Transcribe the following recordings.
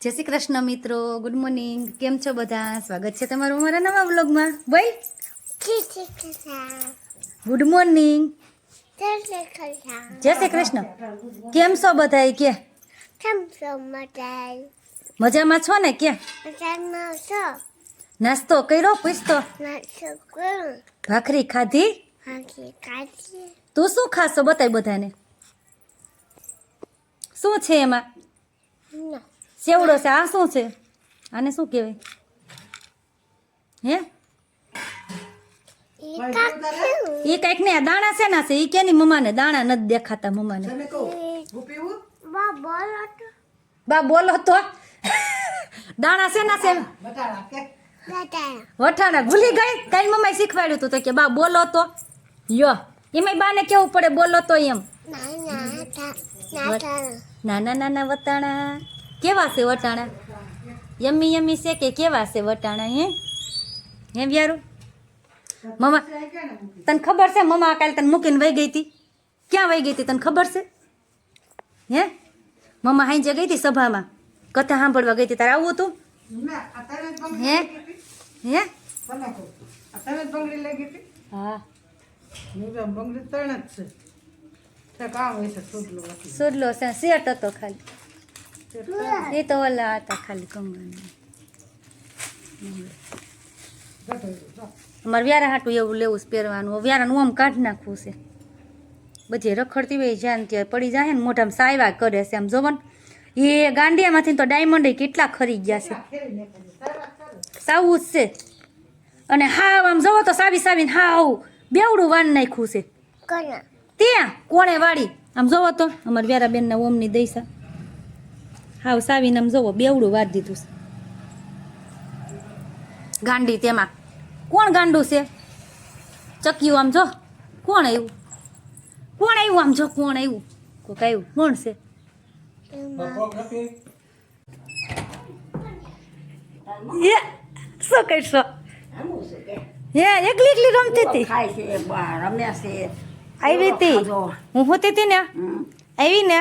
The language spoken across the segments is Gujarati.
જય શ્રી કૃષ્ણ મિત્રો, ગુડ મોર્નિંગ. કેમ છો બધા? સ્વાગત છે તમારું અમારા નવા વ્લોગમાં. બોલ ગુડ મોર્નિંગ, જય શ્રી કૃષ્ણ. કેમ છો બધા? કે મજામાં છો ને? કે નાસ્તો કર્યો? પૂછતો ભાખરી ખાધી? તું શું ખાશો? બતાય બધાને. શું છે એમાં? સેવડો છે. આ શું છે? આને શું કહેવાય? હે એ કઈક ને દાણા છે ના છે. એ કેની મમ્માને દાણા નથી દેખાતા. મમ્માને બા બોલો તો દાણા છે ના છે? વઠાણા. ભૂલી ગઈ? કઈ મમ્માએ શીખવાડ્યું તું તો કે બા બોલો તો. યો એમાં બાને કેવું પડે બોલો તો એમ. નાના નાના વટાણા કેવા છે? વટાણા યમ્મી યમ્મી છે કે કેવા છે વટાણા? હે વ્યારું મમ્મા તને ખબર છે? મમ્મા કાલે તને મૂકીને વહી ગઈ હતી. ક્યાં વહી ગઈ હતી તને ખબર છે? હે મમ્મા હાઈ ગઈ હતી સભામાં, કથા સાંભળવા ગઈ હતી. તારે આવવું હતું? હે હે હા સુરલો છે. શેટ હતો ખાલી. એ તો ઓલા હતા ખાલી કમવાના. અમારે વ્યારા હાટું એવું લેવું છે પહેરવાનું. વ્યારાનું આમ કાઢી નાખવું છે. બધી રખડતી હોય જ્યાં ત્યાં પડી જાય ને મોઢામાં સાયવા કરે છે. આમ જોવો ને એ ગાંડિયામાંથી તો ડાયમંડ કેટલા ખરી ગયા છે. સાવું જ છે. અને હાવ આમ જોવો તો સાવી સાવીને હાવ બેવડું વાન નાખ્યું છે. ત્યાં કોણે વાળી આમ જોવો તો અમારે વ્યારા બેનના ઓમની દઈસા હાવ સાવીને આમ જોવો બેવડું વાર દીધું છે. ગાંડી તેમાં કોણ ગાંડું છે? ચક્યું આમ જો કોણ આવ્યું? કોણ આવ્યું? આમ જો કોણ આવ્યું? કોક આવ્યું. કોણ છે? શું કરશો? હે એકલી એકલી રમતી હતી? આવી હતી હું હોતી હતી ને આવી ને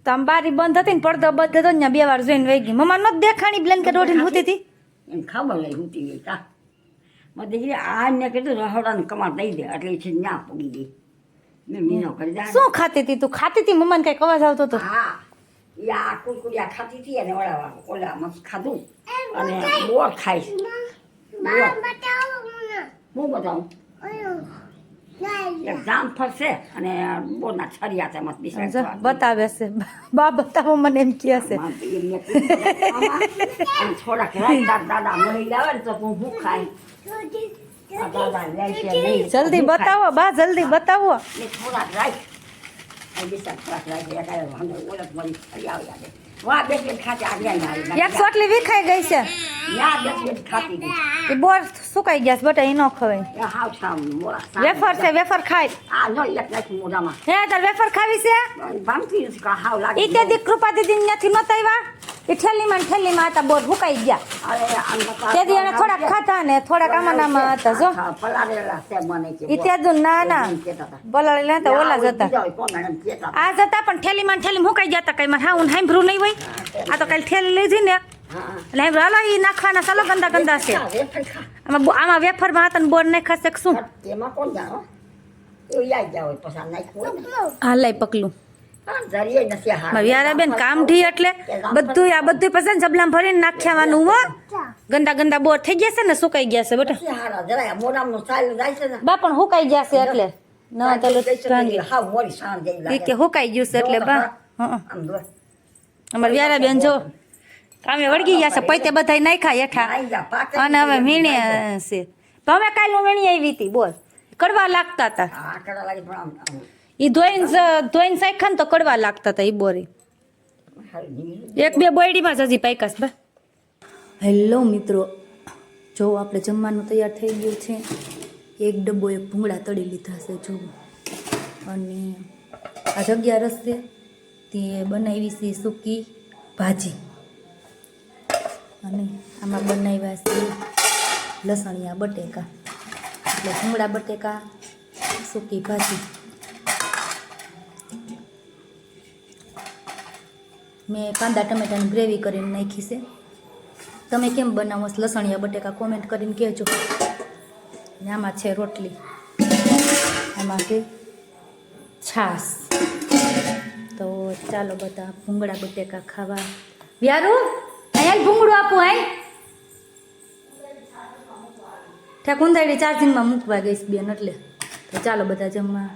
તો આમ બારી બંધ હતી ને પડદો બંધ હતો ને 2 વાર જોઈને વહી ગઈ. મમ્મા નથી દેખાણી બ્લેન્કેટ ઓઢીને હોતી હતી? એને ખબર લઈ ઉતી ગઈ કા મને દીકરી આને કીધું રહોડાને કમાર દઈ દે એટલે છે ન્યા પગી ગઈ. મેં મીનો કરી દે. શું ખાતી હતી તું? ખાતી હતી? મમ્માને કઈક અવાજ આવતો હતો. હા એ આ કુરકુરિયા ખાતી હતી અને ઓલા મસ્ત ખાધું અને બોર ખાઈશ. હું બતાવું એક જામ ફરશે અને બોરના છરિયા છે મસ્ત બિસાડ બતાવે છે. બા બતાવો મને એમ કહે છે. થોડાક રાત દાદા મળી આવે ને તો હું ભૂખ ખાઈ. જલ્દી બતાવો બા, જલ્દી બતાવો. થોડાક રાખ બિસાડ થોડાક રાખ ઓળખ મળી ફરી આવ્યા. વાહ બે પ્લેટ ખાતી આગળ એક સોટલી વિખાઈ ગઈ છે. યા બે પ્લેટ ખાતી ગઈ. એ બોર સુકાઈ ગયા છે બટા. એ ન ખવાય. હાવ છામ વેફર છે. વેફર ખાય. આ નો એક નાખી મોઢામાં. હે તાર વેફર ખાવી છે? ભામતી હાવ લાગે. ઈ તે દી કૃપા દીદી નથી નતા આવ્યા. એ ઠેલીમાં હતા બોર ભૂકાઈ ગયા. તે દી એને થોડાક ખાતા ને થોડાક આમાં હતા. જો પલાળેલા છે મને કે ઈ તે દું ના ના પલાળેલા હતા. ઓલા જ હતા. આ જતા પણ ઠેલીમાં મુકાઈ ગયા હતા. કઈ માં હા હું સાંભળ્યું નહીં હોય. આ તો કાલે ઠેલી લીધી ને એટલે હાલો ઈ નાખવાના ચાલો ગંદા ગંદા છે. આમાં વેફરમાં હતા ને બોર નાખાશે કે શું? એમાં કોણ જાણો એવું યાદ જાવ પછી નાખ્યું હા લઈ પકલું. જરીએ નથી હા યાર બેન કામ ઢી એટલે બધું આ બધું પછી જબલામાં ભરીને નાખ્યાવાનું. હો ગંદા ગંદા બોર થઈ ગયા છે ને સુકાઈ ગયા છે બેટા. હારા જરા મોઢામાં ચાલ્યું જાય છે ને બા પણ હુકાઈ ગયા છે એટલે ના તો ભાંગી હા મોરી સાંજ જેવી ઈ લાગે. કે હુકાઈ ગયું છે એટલે બા. આમ જો અમાર વ્યારા બેન જો કામે વળગી ગયા છે. પૈતે બધાય નાખ્યા હેઠા અને હવે મીણે છે. હવે કાલે હું મીણી આવી હતી. બોલ કડવા લાગતા હતા. આ કડા લાગે પણ આમ ઈ ધોઈને સાખ્યા ને તો કડવા લાગતા હતા. ઈ બોરી એક બે બોયડીમાં જ હજી પાયકાસ બા. હેલો મિત્રો, જો આપણે જમવાનું તૈયાર થઈ ગયું છે. એક ડબ્બો એક ભૂંગળા તળી લીધા છે જો. અને આ જગ્યા રસ્તે તે બનાવી છે સૂકી ભાજી અને આમાં બનાવ્યા છે લસણિયા બટેકા. એટલે ભૂંગળા બટેકા સૂકી ભાજી. મેં કાંદા ટમેટાની ગ્રેવી કરીને નાખી છે. તમે કેમ બનાવો છો લસણિયા બટેકા કોમેન્ટ કરીને કહેજો. ને આમાં છે રોટલી, આમાં કે છાશ. તો ચાલો બધા ભૂંગળા બટેકા ખાવા. વ્યારું અહીંયા ભૂંગળું આપું આય ઠેક ઊંધાડી ચાર્જિંગમાં મૂકવા ગઈશ બેન એટલે. તો ચાલો બધા જમવા.